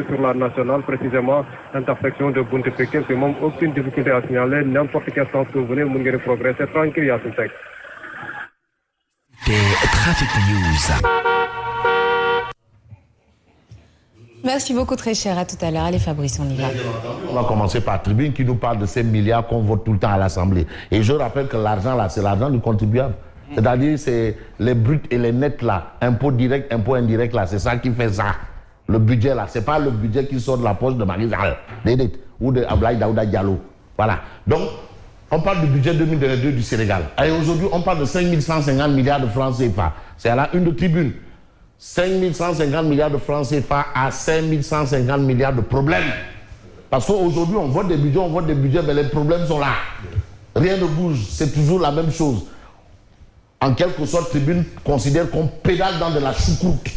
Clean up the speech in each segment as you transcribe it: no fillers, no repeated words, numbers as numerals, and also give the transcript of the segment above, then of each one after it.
sur la nationale, précisément l'intersection de Bunte-Pékin, c'est même aucune difficulté à signaler. N'importe quel sens que vous voulez, vous pouvez progresser tranquille, il y a tout texte. Trafic News. Merci beaucoup, très cher. À tout à l'heure. Allez, Fabrice, on y va. On va commencer par Tribune qui nous parle de ces milliards qu'on vote tout le temps à l'Assemblée. Et je rappelle que l'argent là, c'est l'argent du contribuable. C'est-à-dire, c'est les bruts et les nets là, impôts directs, impôts indirects là, c'est ça qui fait ça. Le budget là, c'est pas le budget qui sort de la poche de Marie-Zal ou de Ablaï Daouda Diallo. Voilà. Donc, on parle du budget 2022 du Sénégal. Et aujourd'hui, on parle de 5150 milliards de francs CFA. C'est à la une de Tribune. 5150 milliards de francs CFA à 5150 milliards de problèmes. Parce qu'aujourd'hui, on vote des budgets, mais les problèmes sont là. Rien ne bouge, c'est toujours la même chose. En quelque sorte, Tribune considère qu'on pédale dans de la choucroute.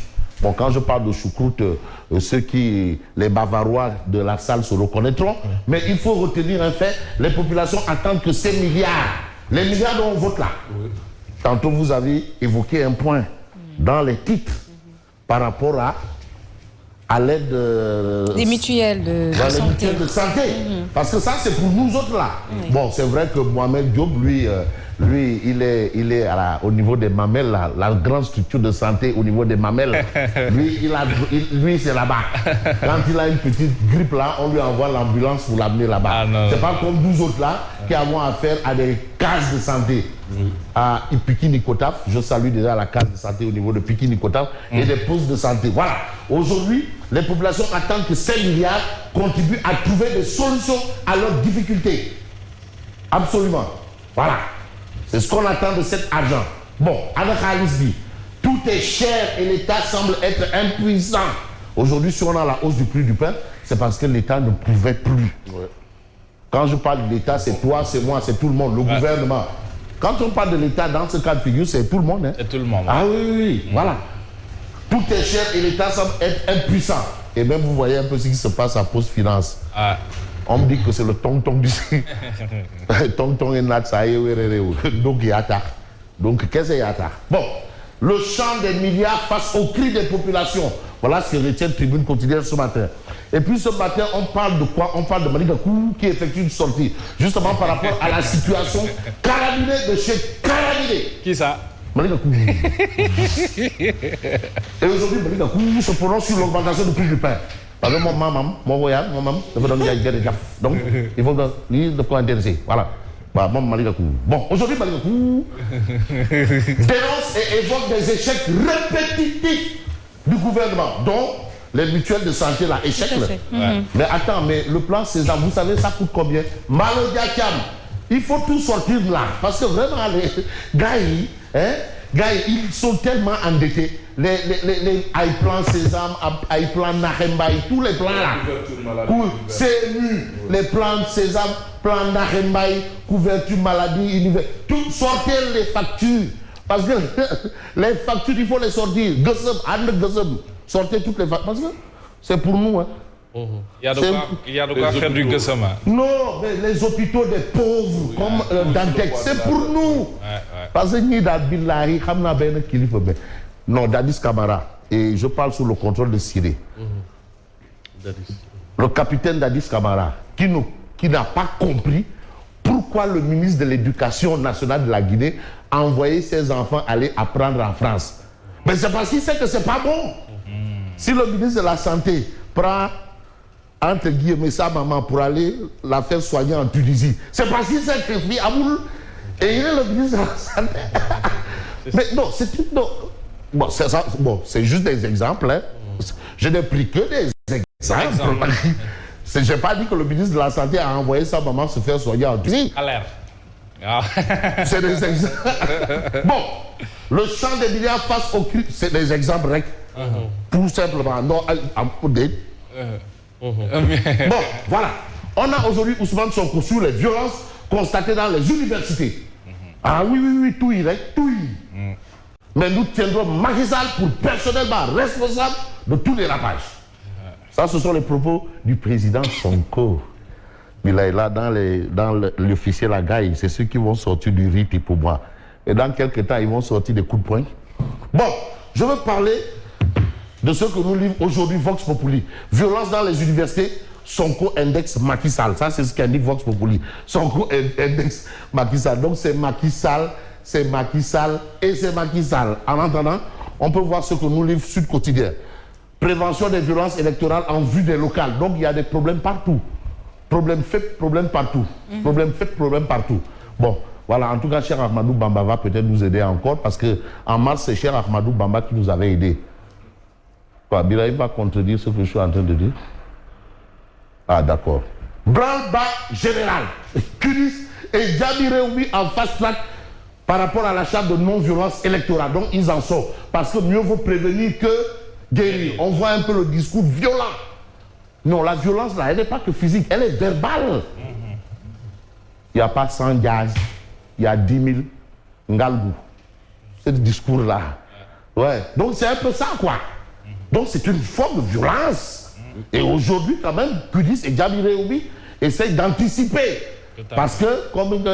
Bon, quand je parle de choucroute, les Bavarois de la salle se reconnaîtront. Mais il faut retenir un fait, les populations attendent que ces milliards, les milliards dont on vote là. Tantôt, vous avez évoqué un point dans les titres par rapport à l'aide des mutuelles de santé. Mutuelles de santé. Parce que ça, c'est pour nous autres là. Bon, c'est vrai que Mohamed Diop, lui, il est au niveau des mamelles, la grande structure de santé au niveau des mamelles. Lui, c'est là-bas. Quand il a une petite grippe là, on lui envoie l'ambulance pour l'amener là-bas. C'est pas comme nous autres là qui avons affaire à des cases de santé. À Ipiki-Nikotaf, je salue déjà la case de santé au niveau de Piki-Nikotaf et des postes de santé. Voilà. Aujourd'hui, les populations attendent que ces milliards contribuent à trouver des solutions à leurs difficultés. Absolument. Voilà. C'est ce qu'on attend de cet argent. Bon, avec Alisbi, tout est cher et l'État semble être impuissant. Aujourd'hui, si on a la hausse du prix du pain, c'est parce que l'État ne pouvait plus. Quand je parle de l'État, c'est toi, c'est moi, c'est tout le monde, le gouvernement. Quand on parle de l'État, dans ce cas de figure, c'est tout le monde. Hein. C'est tout le monde. Ah oui, voilà. Tout est cher et l'État semble être impuissant. Et même, vous voyez un peu ce qui se passe à Poste Finance. On me dit que c'est le tong-tong du... Tong-tong et nat, ça y est, donc il y a tard. Donc, qu'est-ce qu'il y a tard? Bon, le champ des milliards face au cri des populations. Voilà ce que retient Tribune quotidienne ce matin. Et puis ce matin, on parle de quoi? On parle de Malick Gakou qui effectue une sortie. Justement par rapport à la situation carabinée de chez Carabinée. Qui ça? Malick Gakou. Et aujourd'hui, Malick Gakou se prononce sur l'augmentation du prix du pain. Parce que mon maman, donc il faut de quoi intéresser. Voilà. Bon, aujourd'hui, Malick Gakou dénonce et évoque des échecs répétitifs du gouvernement, dont les mutuelles de santé, là, échec. Mais attends, mais le plan César, vous savez, ça coûte combien? Malodia Kiam, il faut tout sortir de là. Parce que vraiment, les gars, ils sont tellement endettés. Les plan Sésame, plan Nahemba, tous les plans là. CMU, les plans Sésame, plan Nahemba, couverture maladie, tout sortez les factures. Parce que les factures, il faut les sortir. Sortez toutes les factures. Parce que c'est pour nous. Hein. Il y a de quoi faire du Gassama. Non, mais les hôpitaux des pauvres, comme Dantec, c'est pour nous. Parce que ni Billahi, Hamna Ben Kilifebe. Non, Dadis Camara. Et je parle sous le contrôle de Siré. Le capitaine Dadis Camara, qui n'a pas compris pourquoi le ministre de l'Éducation nationale de la Guinée a envoyé ses enfants aller apprendre en France. Mais c'est parce qu'il sait que c'est pas bon. Si le ministre de la Santé prend entre guillemets sa maman pour aller la faire soigner en Tunisie, c'est parce qu'il sait que Amoul et il est le ministre de la Santé. Mais non, c'est tout. Non. Bon, c'est juste des exemples. Hein. Je n'ai pris que des exemples. Je n'ai pas dit que le ministre de la Santé a envoyé sa maman se faire soigner en Tunisie. C'est des exemples. Bon, le champ des milliards face au cri, c'est des exemples. Tout simplement. Non, bon, voilà. On a aujourd'hui Ousmane Sonko sur les violences constatées dans les universités. Ah oui, tout y est, tout y. Mais nous tiendrons Macky Sall pour personnellement responsable de tous les rapages. Ça, ce sont les propos du président Sonko. Mais là, dans l'officiel Agaï, c'est ceux qui vont sortir du rite pour moi. Et dans quelques temps, ils vont sortir des coups de poing. Bon, je veux parler de ce que nous livre aujourd'hui Vox Populi. Violence dans les universités, Sonko index Macky Sall. Ça, c'est ce qu'indique Vox Populi. Sonko index Macky Sall. Donc, c'est Macky Sall, c'est Macky Sall et c'est Macky Sall. En attendant, on peut voir ce que nous livre Sud Quotidien. Prévention des violences électorales en vue des locales. Donc, il y a des problèmes partout. Problème fait, problème partout. Problème fait, problème partout. Bon, voilà. En tout cas, Cheikh Ahmadou Bamba va peut-être nous aider encore parce qu'en mars, c'est Cheikh Ahmadou Bamba qui nous avait aidés. Quoi, Birahim va contredire ce que je suis en train de dire? Ah, d'accord. Branle-bas général. Kudiss et Djamil Réumi en fast-track par rapport à la charte de non-violence électorale. Donc, ils en sont. Parce que mieux vaut prévenir que guérir. On voit un peu le discours violent. Non, la violence, là, elle n'est pas que physique, elle est verbale. Il n'y a pas 100 gaz, il y a 10 000 ngalgou. Ce discours-là. Ouais. Donc, c'est un peu ça, quoi. Donc, c'est une forme de violence. Et aujourd'hui, quand même, Kudiss et Djamil Réumi essayent d'anticiper. Parce que, comme,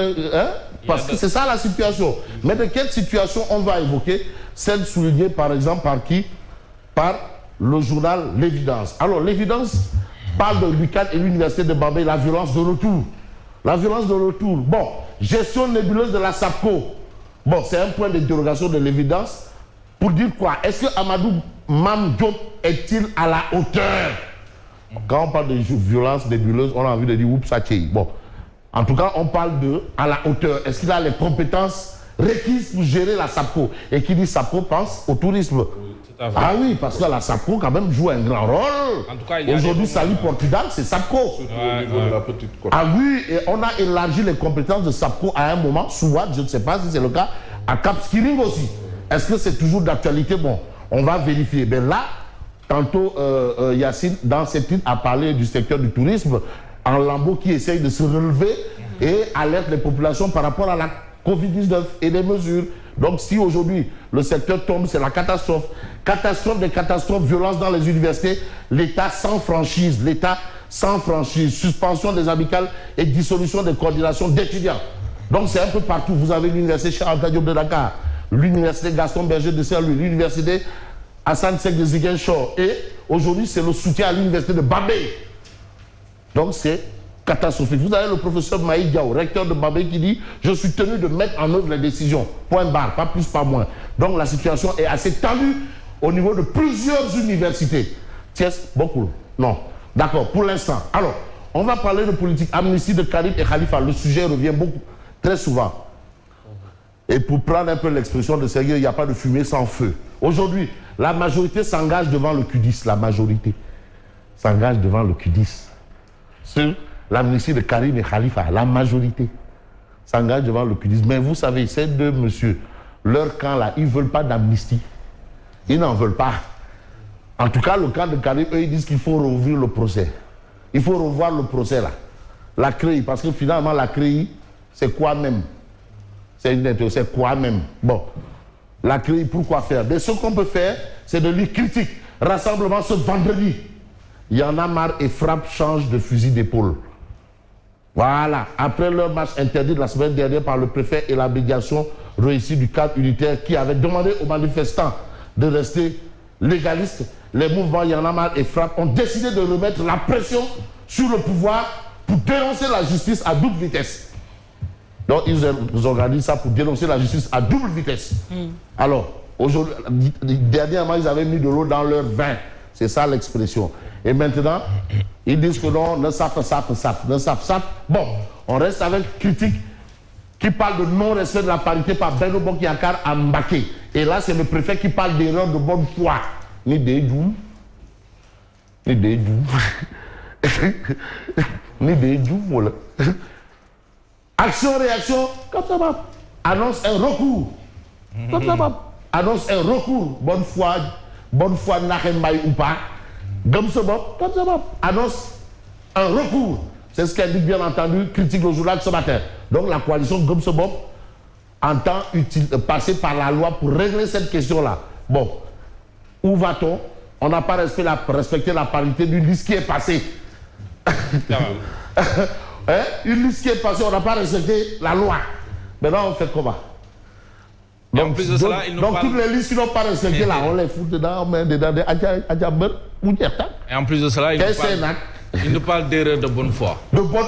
parce que c'est ça la situation. Mais de quelle situation on va évoquer? Celle soulignée, par exemple, par qui? Par le journal L'Évidence. Alors, L'Évidence parle de l'UCAD et l'Université de Bambey, la violence de retour. La violence de retour. Bon, gestion nébuleuse de la SAPCO. Bon, c'est un point d'interrogation de L'Évidence. Pour dire quoi? Est-ce que Amadou Mame Diop est-il à la hauteur? Quand on parle de violence nébuleuse, on a envie de dire oups, ça tient. Bon, en tout cas, on parle de à la hauteur. Est-ce qu'il a les compétences requises pour gérer la SAPCO? Et qui dit SAPCO pense au tourisme. Ah oui, parce que la SAPCO quand même joue un grand rôle. Aujourd'hui, Sali Portudal, c'est SAPCO. Ah oui, et on a élargi les compétences de SAPCO à un moment, soit, je ne sais pas si c'est le cas, à Cap Skirring aussi. Est-ce que c'est toujours d'actualité? Bon, on va vérifier. Mais là, tantôt, Yacine, dans cette titre, a parlé du secteur du tourisme, en lambeau qui essaye de se relever et alerte les populations par rapport à la Covid-19 et les mesures. Donc si aujourd'hui le secteur tombe, c'est la catastrophe. Catastrophe des catastrophes, violence dans les universités, l'État sans franchise, l'État sans franchise, suspension des amicales et dissolution des coordinations d'étudiants. Donc c'est un peu partout. Vous avez l'université Cheikh Anta Diop de Dakar, l'université Gaston Berger de Saint-Louis, l'université Hassan Sek de Ziguinchor et aujourd'hui c'est le soutien à l'université de Bambey. Donc c'est catastrophique. Vous avez le professeur Maï Diaw, recteur de Bambey, qui dit « Je suis tenu de mettre en œuvre les décisions. Point barre, pas plus, pas moins. » Donc la situation est assez tendue au niveau de plusieurs universités. Thiès, beaucoup. Non. D'accord, pour l'instant. Alors, on va parler de politique. Amnistie de Karim et Khalifa. Le sujet revient beaucoup, très souvent. Et pour prendre un peu l'expression de sérieux, il n'y a pas de fumée sans feu. Aujourd'hui, la majorité s'engage devant le Kudiss. La majorité s'engage devant le Kudiss. Sur l'amnistie de Karim et Khalifa, la majorité s'engage devant le Kudiss. Mais vous savez, ces deux messieurs, leur camp là, ils ne veulent pas d'amnistie. Ils n'en veulent pas. En tout cas, le camp de Karim, eux, ils disent qu'il faut rouvrir le procès. Il faut revoir le procès là. La CREI, parce que finalement, la CREI, c'est quoi même? C'est quoi même? Bon, la CREI, pourquoi faire? Mais ce qu'on peut faire, c'est de lui critiquer. Rassemblement ce vendredi. Il y en a marre et Frappe change de fusil d'épaule. Voilà. Après leur marche interdite la semaine dernière par le préfet et l'abnégation réussie du cadre unitaire qui avait demandé aux manifestants de rester légalistes, les mouvements Y en a marre et Frappe ont décidé de remettre la pression sur le pouvoir pour dénoncer la justice à double vitesse. Donc ils organisent ça pour dénoncer la justice à double vitesse. Alors, aujourd'hui, dernièrement, ils avaient mis de l'eau dans leur vin. C'est ça l'expression. Et maintenant, ils disent que non, ne sap. Bon, on reste avec critique qui parle de non-respect de la parité par Benno Bokk Yakaar à Mbacké. Et là, c'est le préfet qui parle d'erreur de bonne foi. Ni des djous. Voilà. Action, réaction, comme ça va. Annonce un recours. Comme ça va. Annonce un recours. Bonne foi, Nahembaï ou pas. Comme ça va. Annonce un recours. C'est ce qu'indique bien entendu, critique le journal ce matin. Donc la coalition Gomsebob entend passer par la loi pour régler cette question-là. Bon, où va-t-on? On n'a pas respecté la parité d'une liste qui est passée. Une liste qui est passée, on n'a pas respecté la loi. Maintenant, on fait comment? en plus de cela, il nous donc parle... toutes les listes qui n'ont pas respecté là, on les fout dedans, on met dedans des adjambeurs ou des tas. Et en plus de cela, il nous parle d'erreur de bonne foi. De bonne...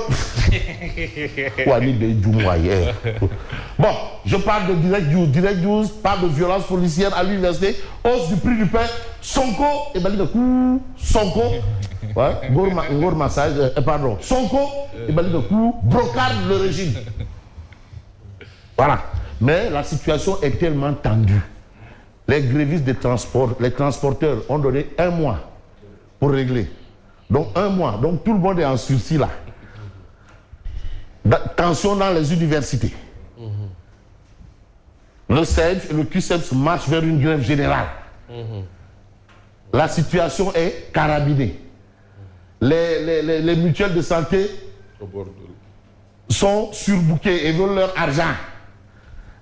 Bon, je parle de Direct News. Direct News parle de violence policière à l'université, hausse du prix du pain, Sonko, et ben Sonko, ouais, Ngor massage, pardon, Sonko, et ben brocarde le régime. Voilà. Mais la situation est tellement tendue. Les grévistes des transports, les transporteurs ont donné 1 mois pour régler. Donc 1 mois. Donc tout le monde est en sursis là. Tension dans les universités. Le CEDF et le QCEPS marchent vers une grève générale. La situation est carabinée. Les mutuelles de santé sont surbookées et veulent leur argent.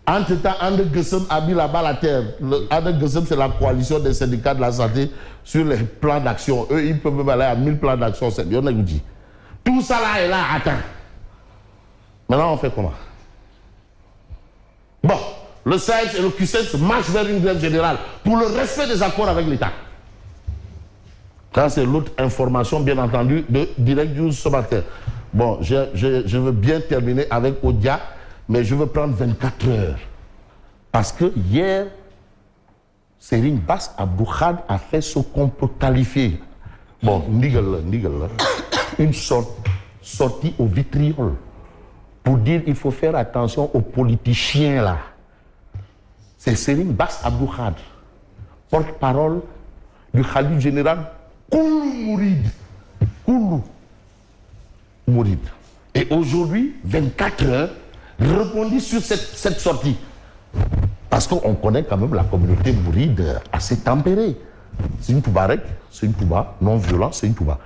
Entre-temps, Ande Gessem a mis la balle à terre. Ande Gessem, c'est la coalition des syndicats de la santé sur les plans d'action. Eux, ils peuvent même aller à 1000 plans d'action. Tout ça là est là, attends. Maintenant, on fait comment? Bon, le CEDF et le QCEPS marchent vers une grève générale pour le respect des accords avec l'État. Ça, c'est l'autre information, bien entendu, de Direct News ce matin. Bon, je veux bien terminer avec Odia, mais je veux prendre 24 heures. Parce que hier, Serigne Bass Abdou Khadre a fait ce qu'on peut qualifier. Bon, une sortie au vitriol. Pour dire qu'il faut faire attention aux politiciens là. C'est Serigne Bass Abdou Khadre, porte-parole du Khalife général Koulou Mouride. Et aujourd'hui, 24 heures, rebondit sur cette sortie. Parce qu'on connaît quand même la communauté mouride assez tempérée. C'est une touba rec, c'est une touba non violente, c'est une touba.